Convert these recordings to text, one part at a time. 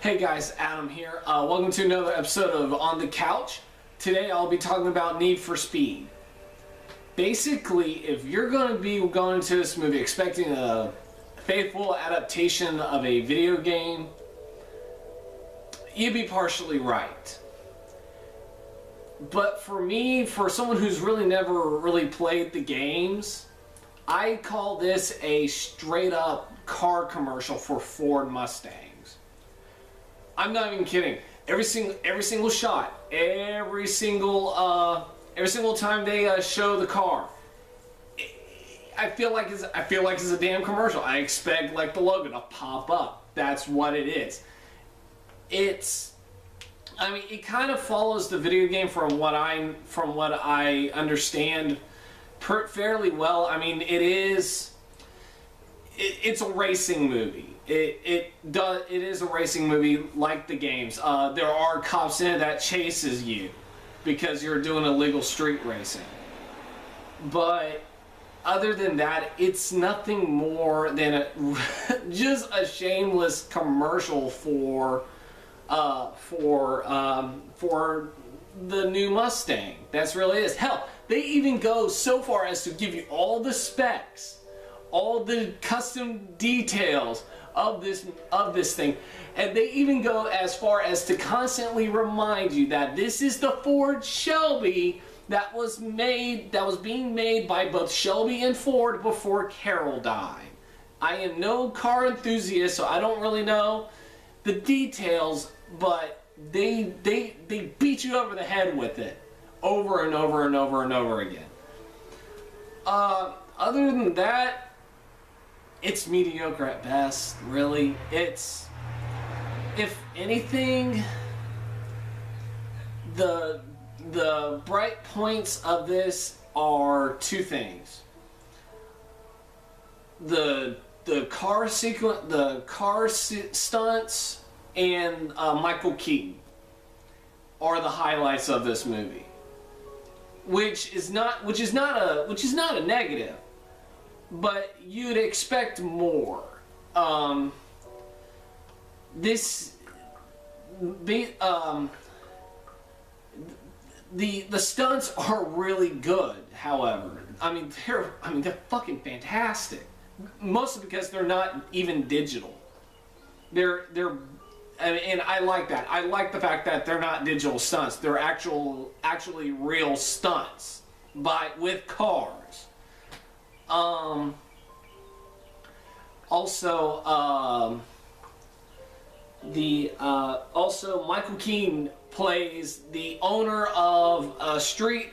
Hey guys, Adam here. Welcome to another episode of On the Couch. Today I'll be talking about Need for Speed. Basically, if you're going to be going to this movie expecting a faithful adaptation of a video game, you'd be partially right. But for me, for someone who's really never really played the games, I call this a straight up car commercial for Ford Mustangs. I'm not even kidding. Every single shot, every single time they show the car, I feel like it's a damn commercial. I expect like the logo to pop up. That's what it is. I mean, it kind of follows the video game from what I understand fairly well. I mean, it's a racing movie. It is a racing movie like the games. There are cops in it that chases you because you're doing illegal street racing. But other than that, it's nothing more than just a shameless commercial for the new Mustang. That's really it. Hell, they even go so far as to give you all the specs, all the custom details of this thing, and they even go as far as to constantly remind you that this is the Ford Shelby that was being made by both Shelby and Ford before Carroll died. I am no car enthusiast, so I don't really know the details, but they beat you over the head with it over and over and over and over again. Other than that, it's mediocre at best, really. It's, if anything, the bright points of this are two things. The car sequence, the car stunts, and Michael Keaton are the highlights of this movie, which is not a negative, but you'd expect more. The stunts are really good. However, I mean they're fucking fantastic. Mostly because they're not even digital. And I like that. I like the fact that they're not digital stunts. They're actually real stunts with cars. Also Michael Keaton plays the owner of a street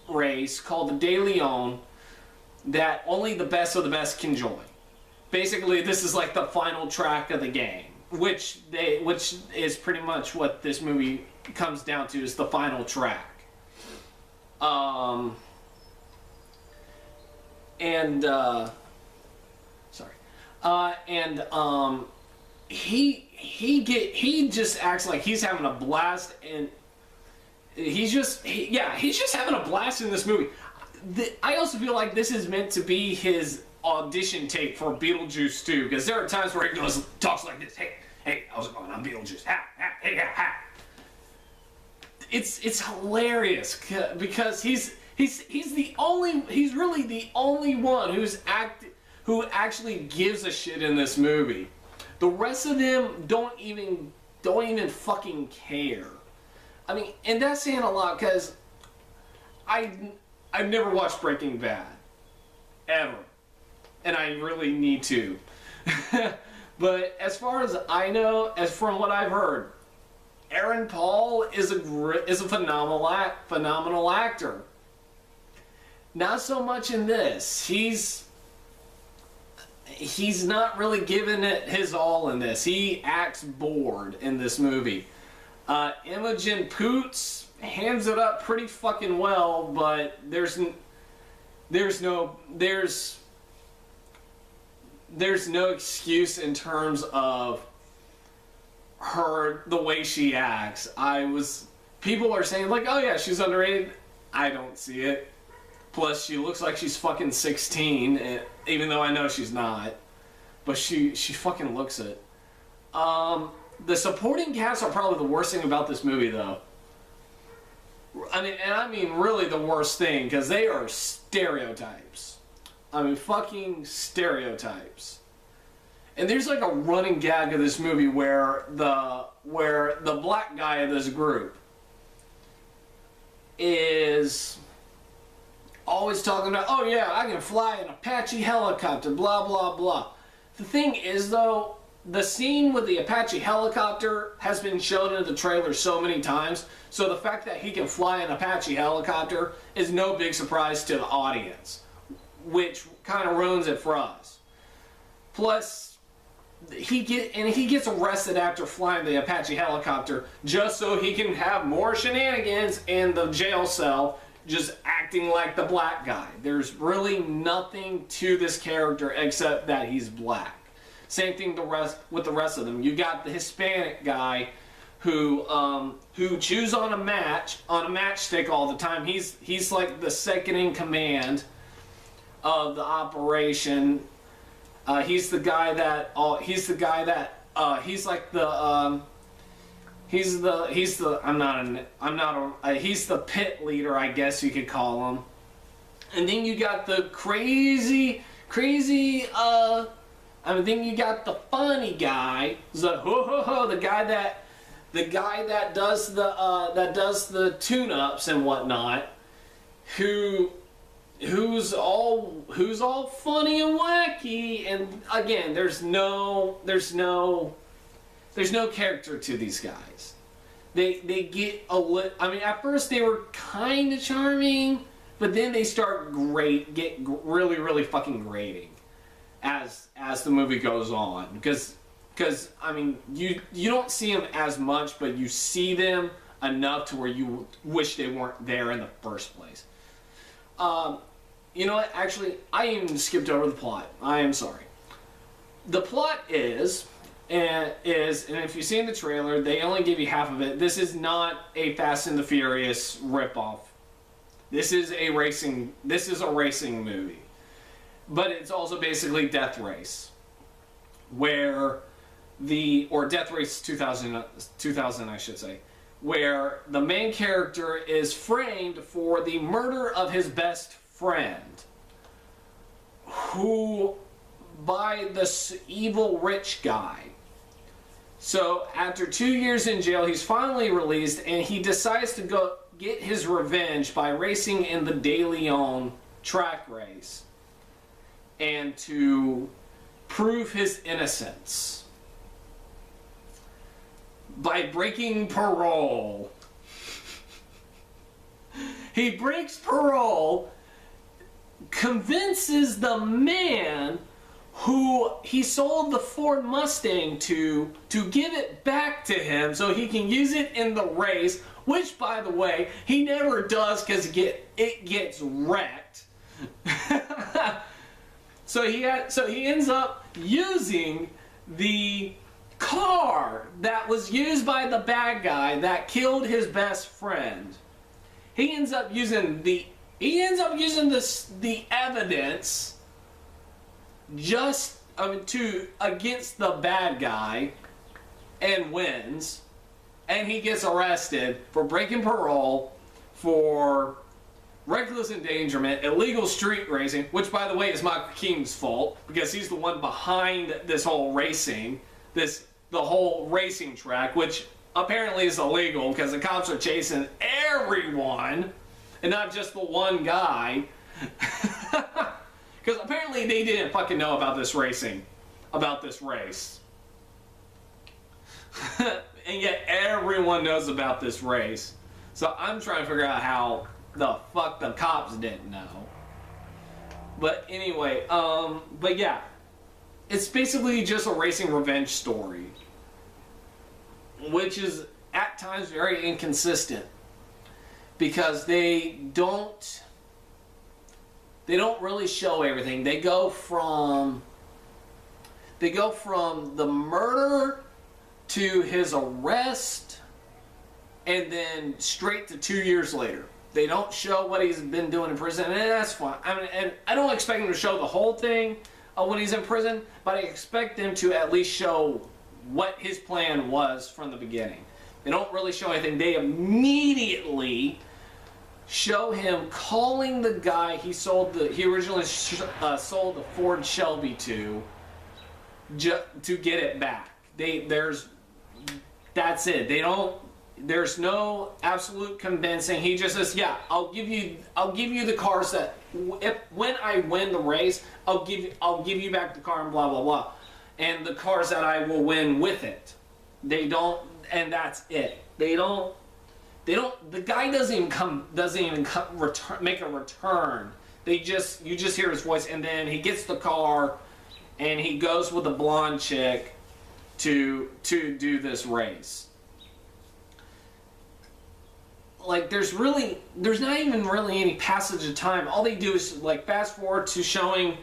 race called the De Leon that only the best of the best can join. Basically, this is like the final track of the game, which is pretty much what this movie comes down to, is the final track. He just acts like he's having a blast, and he's just having a blast in this movie. I also feel like this is meant to be his audition tape for Beetlejuice 2, because there are times where he talks like this. Hey, how's it going? I'm Beetlejuice. Ha. It's hilarious because he's really the only one who actually gives a shit in this movie. The rest of them don't even fucking care. I mean, and that's saying a lot, because I've never watched Breaking Bad, ever, and I really need to. But as far as I know, as from what I've heard, Aaron Paul is a phenomenal actor. Not so much in this. He's not really giving it his all in this. He acts bored in this movie. Imogen Poots hands it up pretty fucking well, but there's no excuse in terms of her, the way she acts. People are saying like, oh yeah, she's underrated. I don't see it. Plus, she looks like she's fucking 16, even though I know she's not. But she fucking looks it. The supporting cast are probably the worst thing about this movie, though. I mean really the worst thing, because they are stereotypes. I mean, fucking stereotypes. And there's like a running gag of this movie where the black guy of this group is always talking about, oh yeah, I can fly an Apache helicopter, blah blah blah. The thing is, though, the scene with the Apache helicopter has been shown in the trailer so many times, so the fact that he can fly an Apache helicopter is no big surprise to the audience, which kind of ruins it for us. Plus, he gets arrested after flying the Apache helicopter just so he can have more shenanigans in the jail cell, just acting like the black guy. There's really nothing to this character except that he's black. Same thing with the rest of them. You got the Hispanic guy who chews on a matchstick all the time. He's like the second in command of the operation. He's the pit leader, I guess you could call him. And then you got the then you got the funny guy, the guy that does the tune-ups and whatnot, who's all funny and wacky, and again, there's no character to these guys. They get at first they were kind of charming, but then they get really, really fucking grating as the movie goes on, because I mean, you don't see them as much, but you see them enough to where you wish they weren't there in the first place. You know what? Actually, I even skipped over the plot. I am sorry. The plot is, and if you see in the trailer, they only give you half of it. This is not a Fast and the Furious ripoff. This is a racing movie. But it's also basically Death Race, or Death Race 2000 I should say, where the main character is framed for the murder of his best friend, by this evil rich guy. So after 2 years in jail, he's finally released, and he decides to go get his revenge by racing in the De Leon track race, and to prove his innocence by breaking parole. He breaks parole, convinces the man who he sold the Ford Mustang to give it back to him so he can use it in the race, which, by the way, he never does because it gets wrecked. So he ends up using the car that was used by the bad guy that killed his best friend. He ends up using the evidence against the bad guy, and wins, and he gets arrested for breaking parole, for reckless endangerment, illegal street racing, which, by the way, is Michael Keaton's fault, because he's the one behind this whole racing, the whole racing track, which apparently is illegal because the cops are chasing everyone and not just the one guy. Because apparently they didn't fucking know about this race. And yet everyone knows about this race. So I'm trying to figure out how the fuck the cops didn't know. But anyway, but yeah. It's basically just a racing revenge story, which is at times very inconsistent, because they don't really show everything. They go from the murder to his arrest and then straight to 2 years later. They don't show what he's been doing in prison, and that's fine. I mean, and I don't expect them to show the whole thing when he's in prison, but I expect them to at least show what his plan was from the beginning. They don't really show anything. They immediately show him calling the guy he originally sold the Ford Shelby to get it back. That's it. There's no absolute convincing. He just says, yeah, I'll give you the cars that when I win the race, I'll give you back the car and blah blah blah, and the cars that I will win with it. They don't, and that's it. They don't. The guy doesn't even make a return. You just hear his voice, and then he gets the car, and he goes with the blonde chick to do this race. Like, there's not even really any passage of time. All they do is like fast forward to showing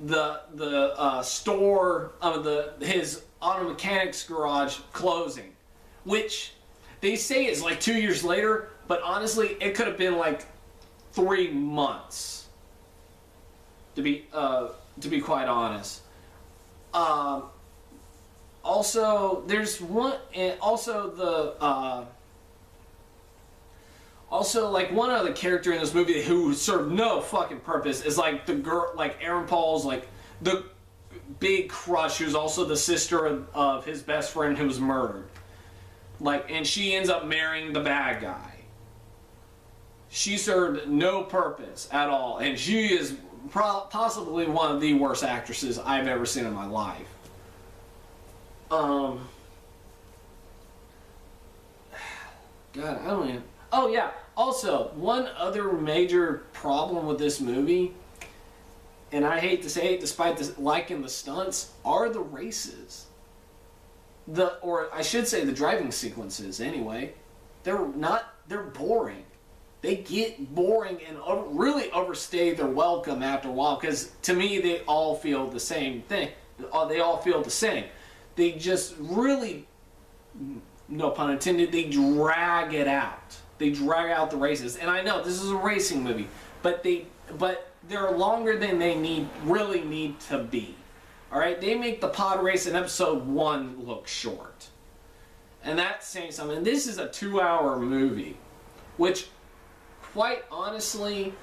the store of his auto mechanics garage closing, which they say is like 2 years later, but honestly, it could have been like 3 months. To be quite honest. Also, there's one, and also like one other character in this movie who served no fucking purpose is like the girl, like Aaron Paul's like the big crush, who's also the sister of his best friend who was murdered. Like, and she ends up marrying the bad guy. She served no purpose at all, and she is possibly one of the worst actresses I've ever seen in my life. God, I don't even. Oh yeah. Also, one other major problem with this movie, and I hate to say it, despite liking the stunts, are the races. Or I should say the driving sequences. Anyway, they're boring. They get boring and really overstay their welcome after a while. Because to me, they all feel the same thing. They all feel the same. They just really, no pun intended, they drag it out. They drag out the races. And I know this is a racing movie, but they're longer than they really need to be. All right, they make the pod race in episode 1 look short, and that's saying something. This is a 2-hour movie, which, quite honestly,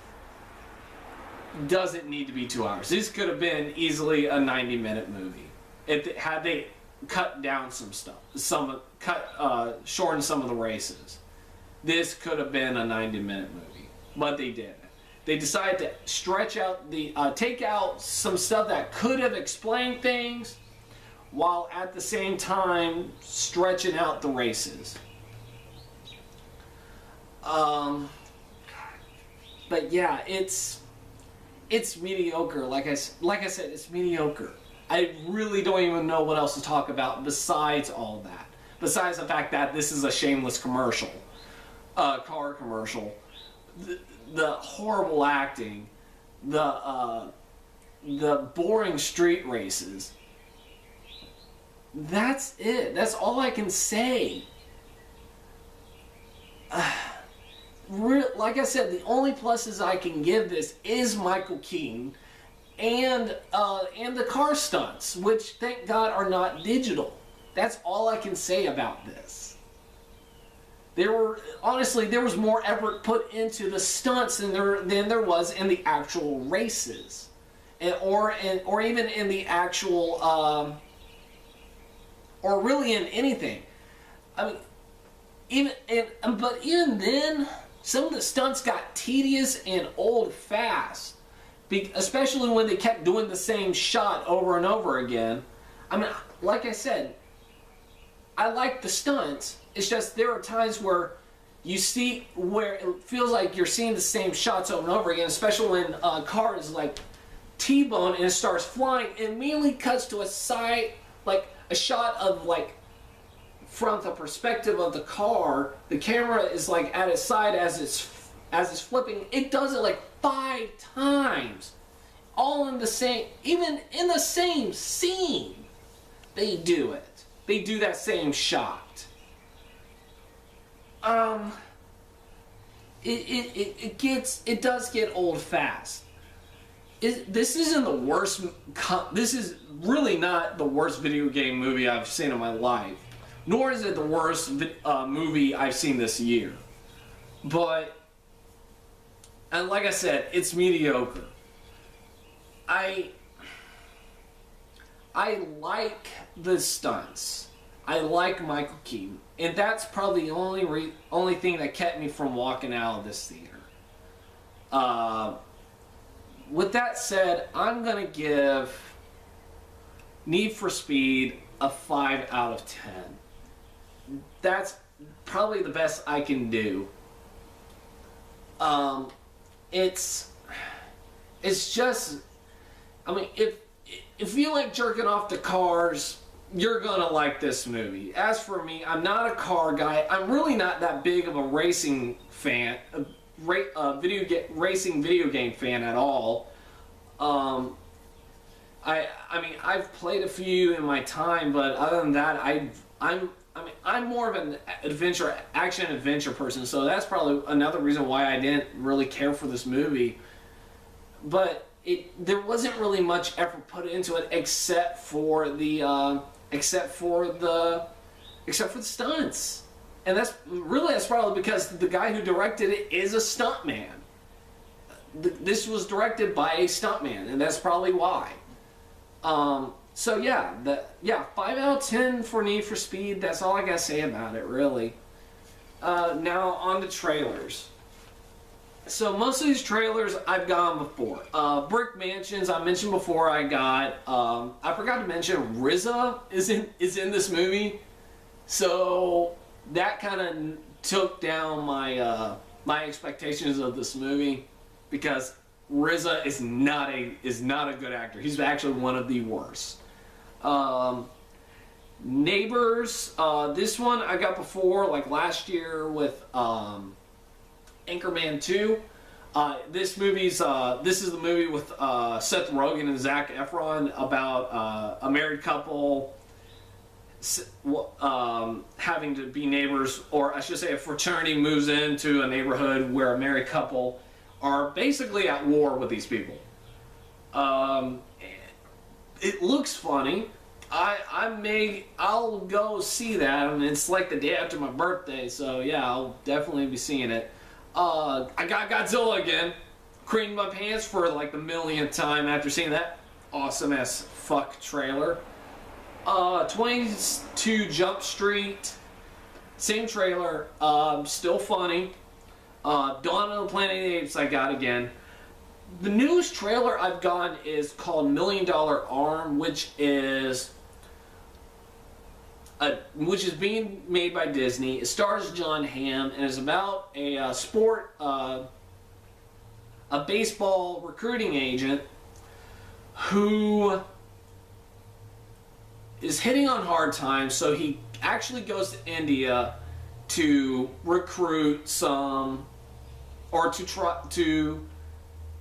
doesn't need to be 2 hours. This could have been easily a 90-minute movie had they cut down some stuff, shortened some of the races. This could have been a 90-minute movie, but they didn't. They decided to stretch out take out some stuff that could have explained things, while at the same time stretching out the races. But yeah, it's mediocre. Like I said, it's mediocre. I really don't even know what else to talk about besides all that. Besides the fact that this is a shameless commercial, car commercial. The horrible acting, the boring street races. That's it. That's all I can say. Like I said, the only pluses I can give this is Michael Keaton and the car stunts, which thank God are not digital. That's all I can say about this. There was more effort put into the stunts than there was in the actual races, or even in the actual, or really in anything. I mean, but even then, some of the stunts got tedious and old fast, especially when they kept doing the same shot over and over again. I mean, like I said, I like the stunts. It's just there are times where you see where it feels like you're seeing the same shots over and over again, especially when a car is like T-bone and it starts flying. It immediately cuts to a side, like a shot of like from the perspective of the car. The camera is like at its side as it's flipping. It does it like 5 times, all in the same, even in the same scene. They do it. They do that same shot. It does get old fast. this isn't the worst. This is really not the worst video game movie I've seen in my life, nor is it the worst movie I've seen this year. But, and like I said, it's mediocre. I like the stunts. I like Michael Keaton, and that's probably the only thing that kept me from walking out of this theater. With that said, I'm gonna give Need for Speed a 5 out of 10. That's probably the best I can do. It's just, I mean, if you like jerking off to cars, you're gonna like this movie. As for me, I'm not a car guy. I'm really not that big of a racing fan, racing video game fan at all. I mean, I've played a few in my time, but other than that, I'm more of an action adventure person. So that's probably another reason why I didn't really care for this movie. But there wasn't really much effort put into it except for the stunts. And that's probably because the guy who directed it is a stuntman. This was directed by a stuntman, and that's probably why. So yeah, 5 out of 10 for Need for Speed. That's all I gotta say about it, really. Now on the trailers. So most of these trailers I've gotten before. Brick Mansions I mentioned before. I forgot to mention RZA is in this movie. So that kind of took down my my expectations of this movie, because RZA is not a good actor. He's actually one of the worst. Neighbors, this one I got before, like last year with Anchorman 2. This is the movie with Seth Rogen and Zac Efron about a married couple having to be neighbors, or I should say a fraternity moves into a neighborhood where a married couple are basically at war with these people. It looks funny. I'll go see that. I mean, it's like the day after my birthday, so yeah, I'll definitely be seeing it. I got Godzilla again. Creamed my pants for like the millionth time after seeing that awesome as fuck trailer. 22 Jump Street, same trailer, still funny. Dawn of the Planet of the Apes I got again. The newest trailer I've gotten is called $1 Million Arm, which is being made by Disney. It stars John Hamm and is about a baseball recruiting agent who is hitting on hard times, so he actually goes to India to recruit some, or to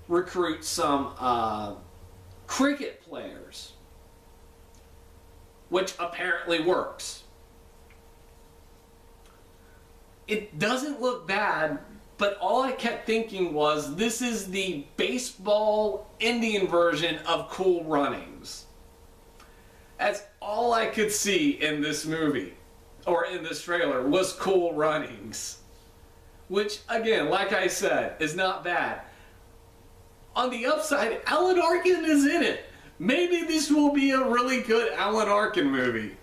recruit some cricket players, which apparently works. It doesn't look bad, but all I kept thinking was, this is the baseball Indian version of Cool Runnings. That's all I could see in this movie, or in this trailer, was Cool Runnings. Which, again, like I said, is not bad. On the upside, Alan Arkin is in it. Maybe this will be a really good Alan Arkin movie.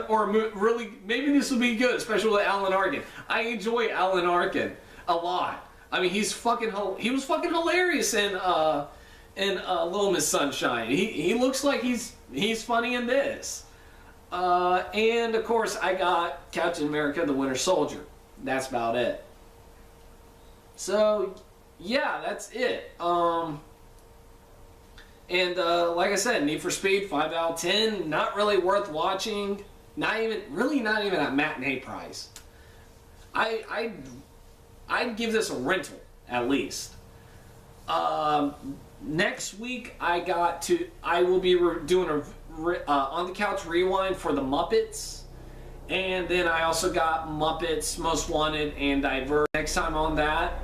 Or really, maybe this will be good, especially with Alan Arkin. I enjoy Alan Arkin a lot. I mean, he was fucking hilarious in Little Miss Sunshine. He looks like he's funny in this. And of course, I got Captain America: The Winter Soldier. That's about it. So yeah, that's it. Like I said, Need for Speed, 5 out of 10. Not really worth watching. Not even a matinee price. I'd give this a rental at least. Next week I will be doing a on the couch rewind for the Muppets, and then I also got Muppets Most Wanted and Divergent next time on that.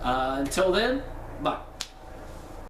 Until then, Bye.